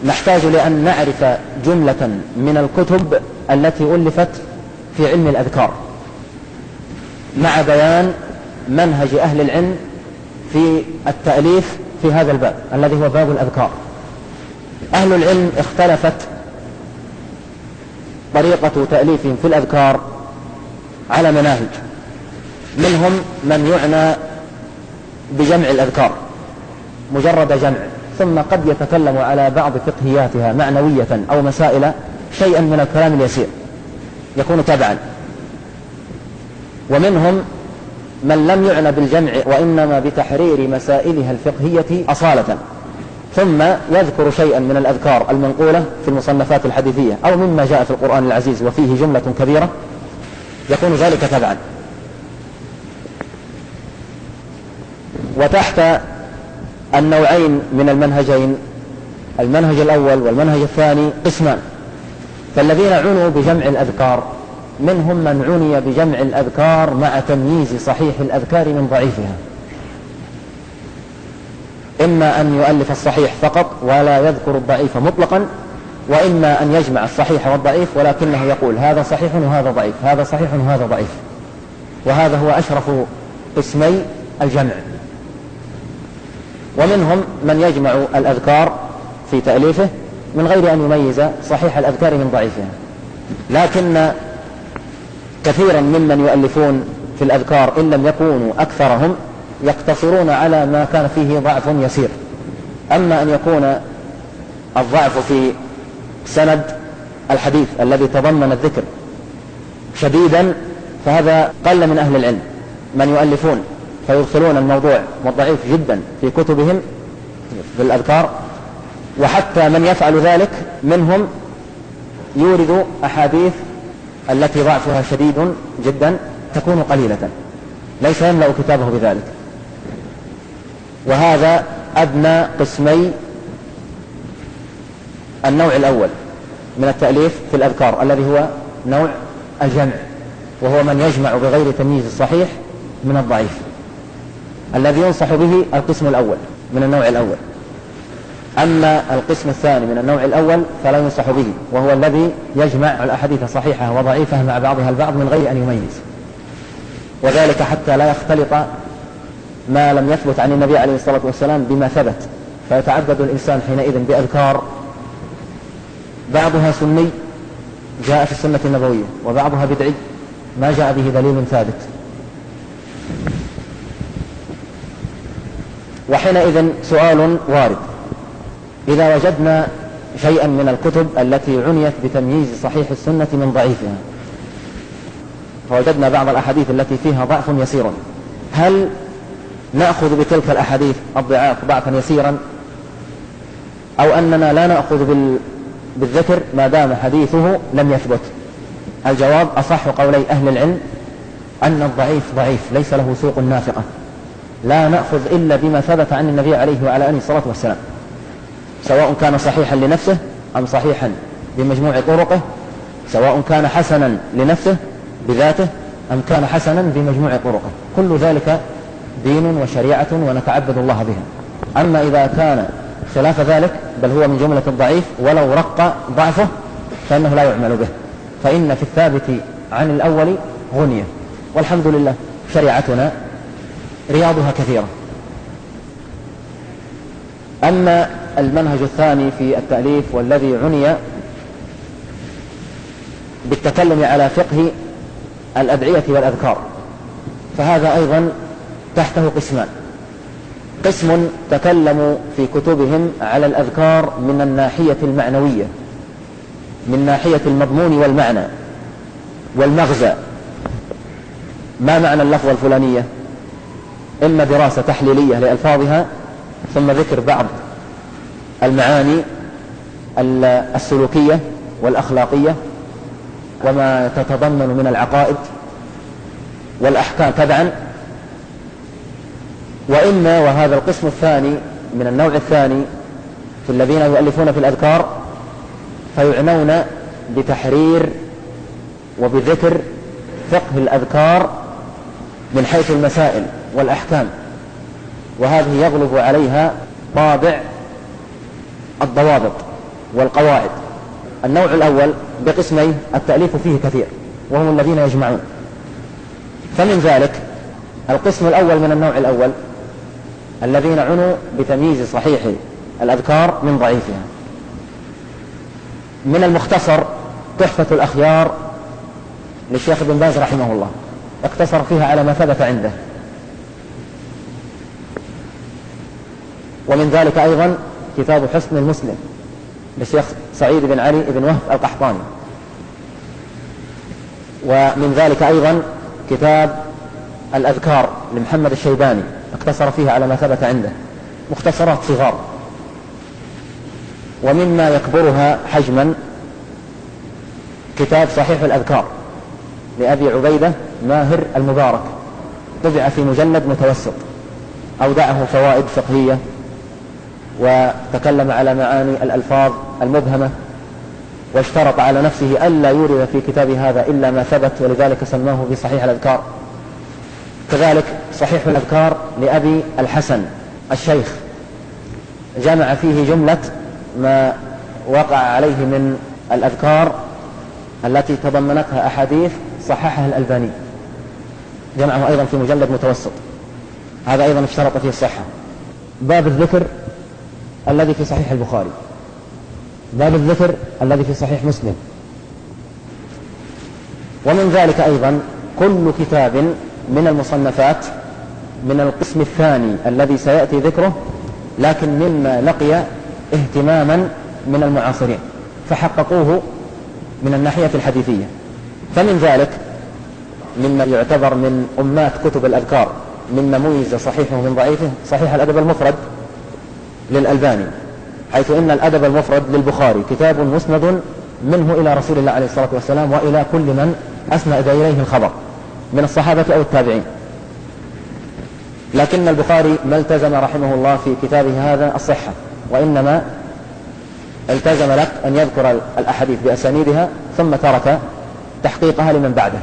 نحتاج لأن نعرف جملة من الكتب التي ألفت في علم الأذكار مع بيان منهج أهل العلم في التأليف في هذا الباب الذي هو باب الأذكار. أهل العلم اختلفت طريقة تأليفهم في الأذكار على مناهج، منهم من يعنى بجمع الأذكار مجرد جمع، ثم قد يتكلم على بعض فقهياتها معنوية أو مسائل شيئا من الكلام اليسير يكون تبعا، ومنهم من لم يعنى بالجمع وإنما بتحرير مسائلها الفقهية أصالة، ثم يذكر شيئا من الأذكار المنقولة في المصنفات الحديثية أو مما جاء في القرآن العزيز وفيه جملة كبيرة، يكون ذلك تبعا. وتحت النوعين من المنهجين، المنهج الأول والمنهج الثاني، قسمان. فالذين عنوا بجمع الأذكار منهم من عني بجمع الأذكار مع تمييز صحيح الأذكار من ضعيفها، إما أن يؤلف الصحيح فقط ولا يذكر الضعيف مطلقا، وإما أن يجمع الصحيح والضعيف ولكنه يقول هذا صحيح وهذا ضعيف، هذا صحيح وهذا ضعيف، وهذا هو أشرف قسمي الجمع. ومنهم من يجمع الأذكار في تأليفه من غير أن يميز صحيح الأذكار من ضعيفها، لكن كثيرا ممن يؤلفون في الأذكار إن لم يكونوا أكثرهم يقتصرون على ما كان فيه ضعف يسير. أما أن يكون الضعف في سند الحديث الذي تضمن الذكر شديدا فهذا قل من أهل العلم من يؤلفون فيرسلون الموضوع والضعيف جدا في كتبهم في الأذكار، وحتى من يفعل ذلك منهم يورد أحاديث التي ضعفها شديد جدا تكون قليلة، ليس يملأ كتابه بذلك. وهذا أدنى قسمي النوع الأول من التأليف في الأذكار الذي هو نوع الجمع، وهو من يجمع بغير تمييز الصحيح من الضعيف، الذي ينصح به القسم الأول من النوع الأول. أما القسم الثاني من النوع الأول فلا ينصح به، وهو الذي يجمع الأحاديث صحيحة وضعيفة مع بعضها البعض من غير أن يميز، وذلك حتى لا يختلط ما لم يثبت عن النبي عليه الصلاة والسلام بما ثبت، فيتعبد الإنسان حينئذ بأذكار بعضها سني جاء في السنة النبوية، وبعضها بدعي ما جاء به دليل ثابت. وحينئذ سؤال وارد: إذا وجدنا شيئا من الكتب التي عنيت بتمييز صحيح السنة من ضعيفها، فوجدنا بعض الأحاديث التي فيها ضعف يسير، هل نأخذ بتلك الأحاديث الضعاف ضعفا يسيرا، أو أننا لا نأخذ بالذكر ما دام حديثه لم يثبت؟ الجواب: أصح قولي أهل العلم أن الضعيف ضعيف ليس له سوق نافقة، لا نأخذ إلا بما ثبت عن النبي عليه وعلى آله الصلاة والسلام، سواء كان صحيحا لنفسه أم صحيحا بمجموع طرقه، سواء كان حسنا لنفسه بذاته أم كان حسنا بمجموع طرقه، كل ذلك دين وشريعة ونتعبد الله بها. أما إذا كان خلاف ذلك بل هو من جملة الضعيف ولو رق ضعفه فإنه لا يعمل به، فإن في الثابت عن الأول غنية، والحمد لله شريعتنا رياضها كثيرة. أما المنهج الثاني في التأليف والذي عني بالتكلم على فقه الأدعية والأذكار، فهذا أيضا تحته قسمان: قسم تكلموا في كتبهم على الأذكار من الناحية المعنوية، من ناحية المضمون والمعنى والمغزى، ما معنى اللفظة الفلانية، إما دراسة تحليلية لألفاظها ثم ذكر بعض المعاني السلوكية والأخلاقية وما تتضمن من العقائد والأحكام تبعا، وإما وهذا القسم الثاني من النوع الثاني في الذين يؤلفون في الأذكار فيعنون بتحرير وبذكر فقه الأذكار من حيث المسائل والأحكام، وهذه يغلب عليها طابع الضوابط والقواعد. النوع الأول بقسمي التأليف فيه كثير وهم الذين يجمعون، فمن ذلك القسم الأول من النوع الأول الذين عنوا بتمييز صحيح الأذكار من ضعيفها. من المختصر تحفة الأخيار للشيخ ابن باز رحمه الله، اقتصر فيها على ما ثبت عنده. ومن ذلك أيضا كتاب حسن المسلم للشيخ سعيد بن علي بن وهب القحطاني. ومن ذلك أيضا كتاب الأذكار لمحمد الشيباني، اقتصر فيها على ما ثبت عنده، مختصرات صغار. ومما يكبرها حجما كتاب صحيح الأذكار لأبي عبيدة ماهر المبارك، طبع في مجلد متوسط، أودعه فوائد فقهية وتكلم على معاني الألفاظ المبهمة، واشترط على نفسه ألا يورد في كتاب هذا إلا ما ثبت، ولذلك سماه بصحيح الأذكار. كذلك صحيح الأذكار لأبي الحسن الشيخ، جمع فيه جملة ما وقع عليه من الأذكار التي تضمنتها أحاديث صححها الألباني، جمعه أيضا في مجلد متوسط، هذا أيضا اشترط فيه الصحة. باب الذكر الذي في صحيح البخاري، باب الذكر الذي في صحيح مسلم. ومن ذلك أيضا كل كتاب من المصنفات من القسم الثاني الذي سيأتي ذكره، لكن مما لقي اهتماما من المعاصرين فحققوه من الناحية الحديثية. فمن ذلك مما يعتبر من أمات كتب الأذكار مما ميز صحيحه من ضعيفه صحيح الأدب المفرد للألباني، حيث إن الأدب المفرد للبخاري كتاب مسند منه إلى رسول الله عليه الصلاة والسلام وإلى كل من أسند إليه الخبر من الصحابة أو التابعين. لكن البخاري ما التزم رحمه الله في كتابه هذا الصحة، وإنما التزم لك أن يذكر الأحاديث بأسانيدها ثم ترك تحقيقها لمن بعده،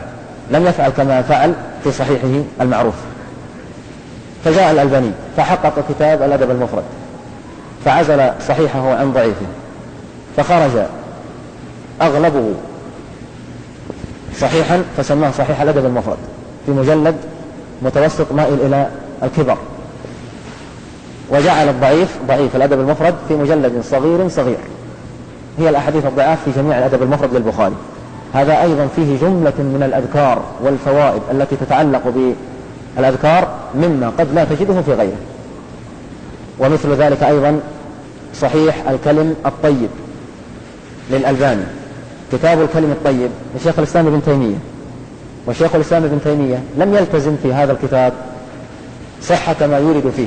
لم يفعل كما فعل في صحيحه المعروف. فجاء الألباني فحقق كتاب الأدب المفرد، فعزل صحيحه عن ضعيفه، فخرج أغلبه صحيحا فسماه صحيح الأدب المفرد في مجلد متوسط مائل إلى الكبر، وجعل الضعيف ضعيف الأدب المفرد في مجلد صغير صغير، هي الأحاديث الضعاف في جميع الأدب المفرد للبخاري. هذا أيضا فيه جملة من الأذكار والفوائد التي تتعلق بالأذكار مما قد لا تجده في غيره. ومثل ذلك أيضا صحيح الكلم الطيب للألباني، كتاب الكلم الطيب لشيخ الإسلام ابن تيمية، وشيخ الإسلام ابن تيمية لم يلتزم في هذا الكتاب صحة ما يورد فيه،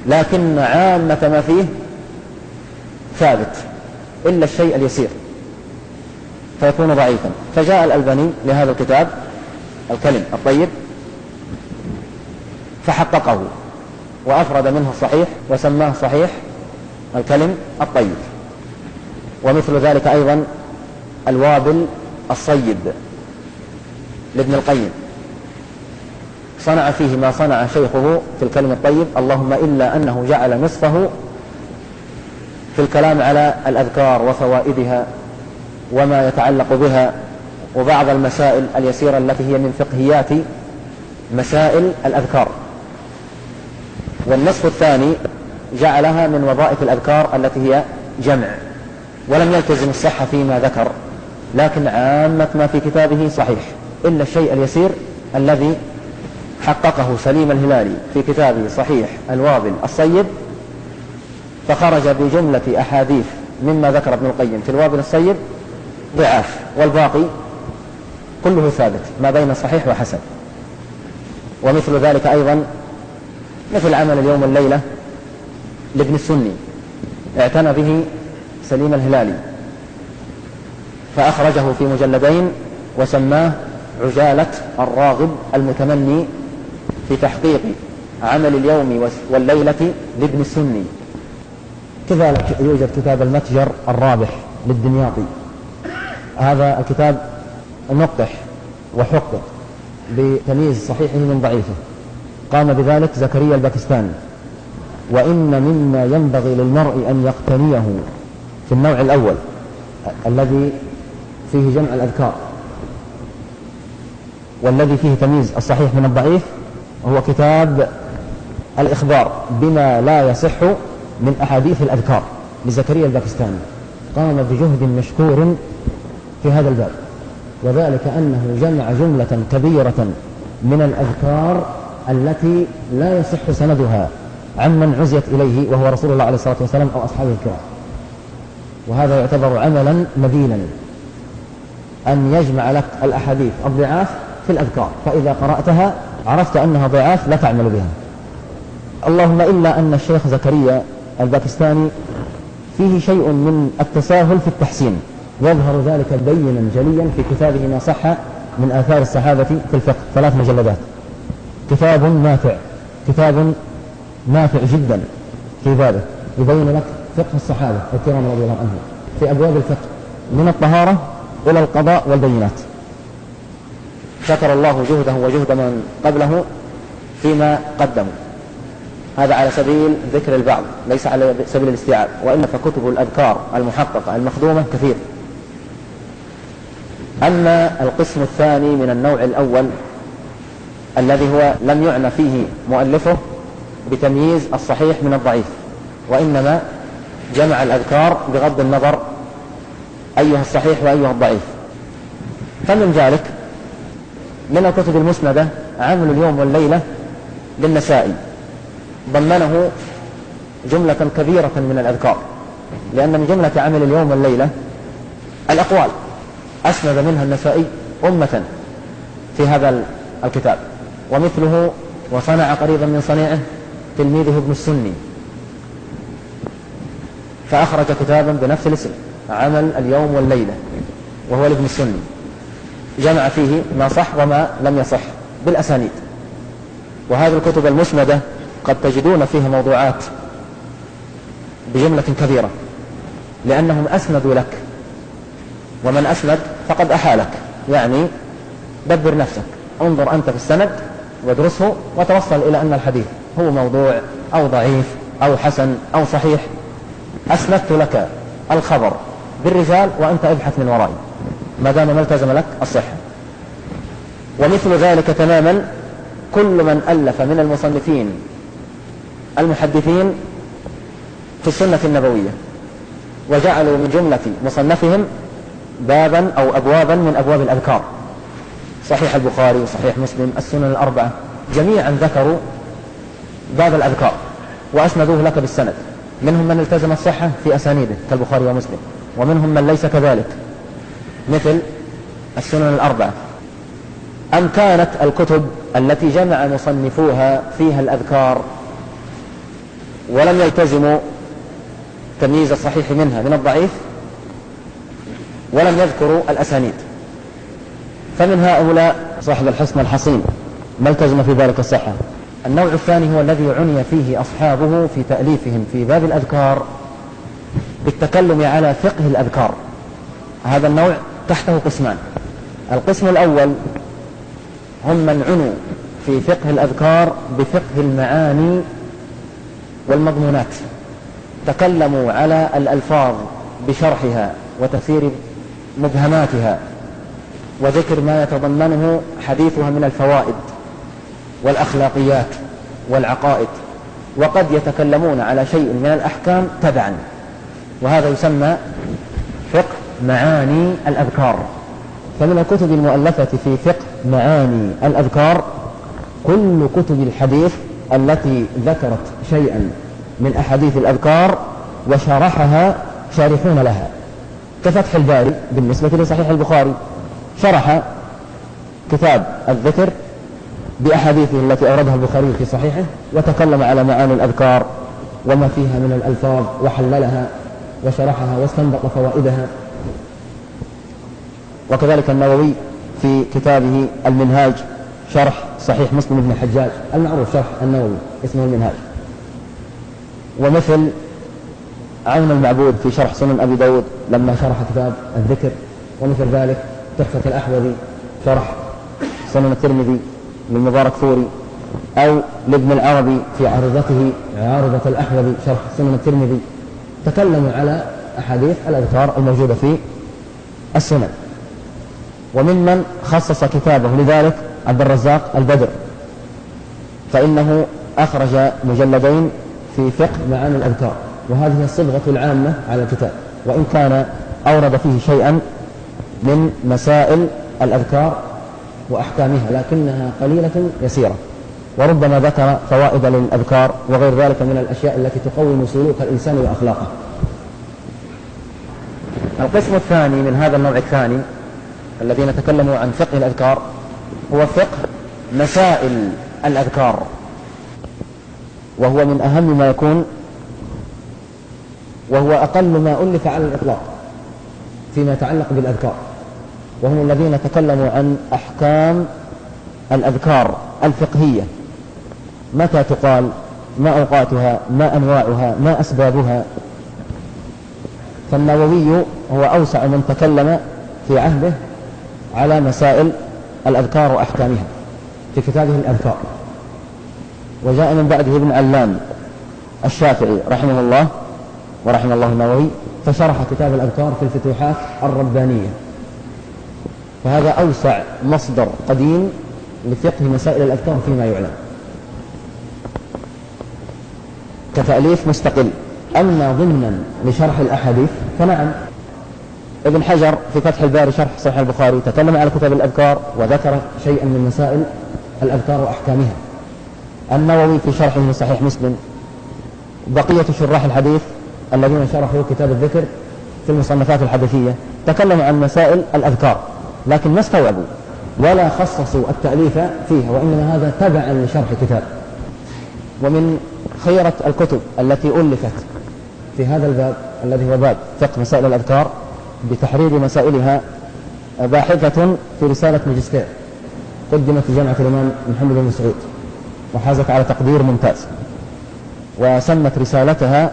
لكن عامة ما فيه ثابت إلا الشيء اليسير فيكون ضعيفا. فجاء الألباني لهذا الكتاب الكلم الطيب فحققه وأفرد منه الصحيح وسماه صحيح الكلم الطيب. ومثل ذلك أيضا الوابل الصيب لابن القيم، صنع فيه ما صنع شيخه في الكلم الطيب، اللهم إلا أنه جعل نصفه في الكلام على الأذكار وفوائدها وما يتعلق بها وبعض المسائل اليسيرة التي هي من فقهيات مسائل الأذكار، والنصف الثاني جعلها من وظائف الأذكار التي هي جمع، ولم يلتزم الصحة فيما ذكر، لكن عامة ما في كتابه صحيح إلا الشيء اليسير الذي حققه سليم الهلالي في كتابه صحيح الوابل الصيب، فخرج بجملة أحاديث مما ذكر ابن القيم في الوابل الصيب ضعاف، والباقي كله ثابت ما بين صحيح وحسن. ومثل ذلك أيضا مثل عمل اليوم الليلة لابن السني، اعتنى به سليم الهلالي فأخرجه في مجلدين وسماه عجالة الراغب المتمني في تحقيق عمل اليوم والليلة لابن السني. كذلك يوجد كتاب المتجر الرابح للدمياطي، هذا الكتاب نقح وحقق بتمييز صحيحه من ضعيفه، قام بذلك زكريا الباكستاني. وإن مما ينبغي للمرء أن يقتنيه في النوع الأول الذي فيه جمع الأذكار والذي فيه تمييز الصحيح من الضعيف، هو كتاب الإخبار بما لا يصح من أحاديث الأذكار لزكريا الباكستاني. قام بجهد مشكور في هذا الباب، وذلك أنه جمع جملة كبيرة من الأذكار التي لا يصح سندها عمن عزيت إليه وهو رسول الله عليه الصلاة والسلام أو أصحابه الكرام. وهذا يعتبر عملا نبيلا، أن يجمع لك الأحاديث الضعاف في الأذكار، فإذا قرأتها عرفت أنها ضعاف لا تعمل بها. اللهم إلا أن الشيخ زكريا الباكستاني فيه شيء من التساهل في التحسين، يظهر ذلك بينا جليا في كتابه ما صح من آثار الصحابة في الفقه، 3 مجلدات، كتاب نافع جدا في بابه، يبين لك فقه الصحابة الكرام رضي الله عنهم في أبواب الفقه من الطهارة إلى القضاء والبينات. شكر الله جهده وجهد من قبله فيما قدموا. هذا على سبيل ذكر البعض، ليس على سبيل الاستيعاب، وإلا فكتب الأذكار المحققة المخدومة كثير. أما القسم الثاني من النوع الأول الذي هو لم يعنى فيه مؤلفه بتمييز الصحيح من الضعيف، وإنما جمع الأذكار بغض النظر أيها الصحيح وأيها الضعيف، فمن ذلك من الكتب المسندة عمل اليوم والليلة للنسائي، ضمنه جملة كبيرة من الأذكار، لأن من جملة عمل اليوم والليلة الأقوال، أسند منها النسائي أمة في هذا الكتاب. ومثله وصنع قريبا من صنيعه تلميذه ابن السني، فأخرج كتابا بنفس الاسم عمل اليوم والليلة، وهو لابن السني، جمع فيه ما صح وما لم يصح بالأسانيد. وهذه الكتب المسندة قد تجدون فيها موضوعات بجملة كبيرة، لأنهم أسندوا لك، ومن أسند فقد أحالك، يعني دبر نفسك، انظر أنت في السند وادرسه وتوصل إلى أن الحديث هو موضوع أو ضعيف أو حسن أو صحيح. أسندت لك الخبر بالرجال وأنت ابحث من ورائي ما دام ما التزم لك الصحة. ومثل ذلك تماما كل من ألف من المصنفين المحدثين في السنة النبوية، وجعلوا من جملة مصنفهم بابا أو أبوابا من أبواب الأذكار، صحيح البخاري، صحيح مسلم، السنن الأربعة، جميعا ذكروا باب الأذكار وأسندوه لك بالسند. منهم من التزم الصحة في أسانيده كالبخاري ومسلم، ومنهم من ليس كذلك مثل السنن الأربعة. أم كانت الكتب التي جمع مصنفوها فيها الأذكار ولم يلتزموا تمييز الصحيح منها من الضعيف ولم يذكروا الأسانيد، فمن هؤلاء صاحب الحسن الحصين ما التزم في ذلك الصحة. النوع الثاني هو الذي عني فيه أصحابه في تأليفهم في باب الأذكار بالتكلم على فقه الأذكار. هذا النوع تحته قسمان. القسم الأول هم من عنوا في فقه الأذكار بفقه المعاني والمضمونات، تكلموا على الألفاظ بشرحها وتفسير مبهماتها وذكر ما يتضمنه حديثها من الفوائد والأخلاقيات والعقائد، وقد يتكلمون على شيء من الأحكام تبعا، وهذا يسمى فقه معاني الأذكار. فمن الكتب المؤلفة في فقه معاني الأذكار كل كتب الحديث التي ذكرت شيئا من أحاديث الأذكار وشرحها شارحون لها، كفتح الباري بالنسبة لصحيح البخاري، شرح كتاب الذكر بأحاديثه التي أوردها البخاري في صحيحه، وتكلم على معاني الأذكار وما فيها من الألفاظ وحللها وشرحها واستنبط فوائدها. وكذلك النووي في كتابه المنهاج شرح صحيح مسلم بن الحجاج المعروف، شرح النووي اسمه المنهاج. ومثل عون المعبود في شرح سنن أبي داود لما شرح كتاب الذكر، ومثل ذلك تحفة الأحوذي شرح سنن الترمذي للمبارك فوري، أو لابن العربي في عارضته عارضة الأحوذي شرح سنن الترمذي. تكلموا على أحاديث الأذكار الموجودة في السنن. وممن خصص كتابه لذلك عبد الرزاق البدر، فإنه أخرج مجلدين في فقه معاني الأذكار، وهذه الصبغة العامة على الكتاب، وإن كان أورد فيه شيئا من مسائل الأذكار وأحكامها لكنها قليلة يسيرة، وربما ذكر فوائد للأذكار وغير ذلك من الأشياء التي تقوم سلوك الإنسان وأخلاقه. القسم الثاني من هذا النوع الثاني الذي نتكلم عن فقه الأذكار هو فقه مسائل الأذكار، وهو من أهم ما يكون، وهو أقل ما ألف على الإطلاق فيما يتعلق بالأذكار، وهم الذين تكلموا عن أحكام الأذكار الفقهية، متى تقال، ما أوقاتها، ما أنواعها، ما أسبابها. فالنووي هو أوسع من تكلم في عهده على مسائل الأذكار وأحكامها في كتابه الأذكار. وجاء من بعده ابن علام الشافعي رحمه الله ورحمه الله النووي، فشرح كتاب الأذكار في الفتوحات الربانية، فهذا أوسع مصدر قديم لفقه مسائل الأذكار فيما يعلم كتأليف مستقل. أما ضمنا لشرح الأحاديث فنعم، ابن حجر في فتح الباري شرح صحيح البخاري تكلم على كتاب الأذكار وذكر شيئا من مسائل الأذكار وأحكامها. النووي في شرحه لصحيح مسلم، بقية شراح الحديث الذين شرحوا كتاب الذكر في المصنفات الحديثية تكلموا عن مسائل الأذكار، لكن ما استوعبوا ولا خصصوا التأليف فيها، وإنما هذا تبعا لشرح كتاب. ومن خيرة الكتب التي ألفت في هذا الباب الذي هو باب فقه مسائل الأذكار بتحرير مسائلها باحثة في رسالة ماجستير قدمت في جامعة الإمام محمد بن سعود وحازت على تقدير ممتاز، وسمت رسالتها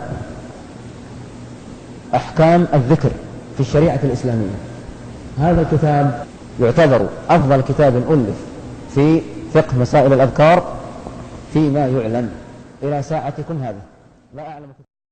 أحكام الذكر في الشريعة الإسلامية. هذا الكتاب يعتبر أفضل كتاب ألف في فقه مسائل الأذكار فيما يعلم إلى ساعتكم هذا، لا أعلم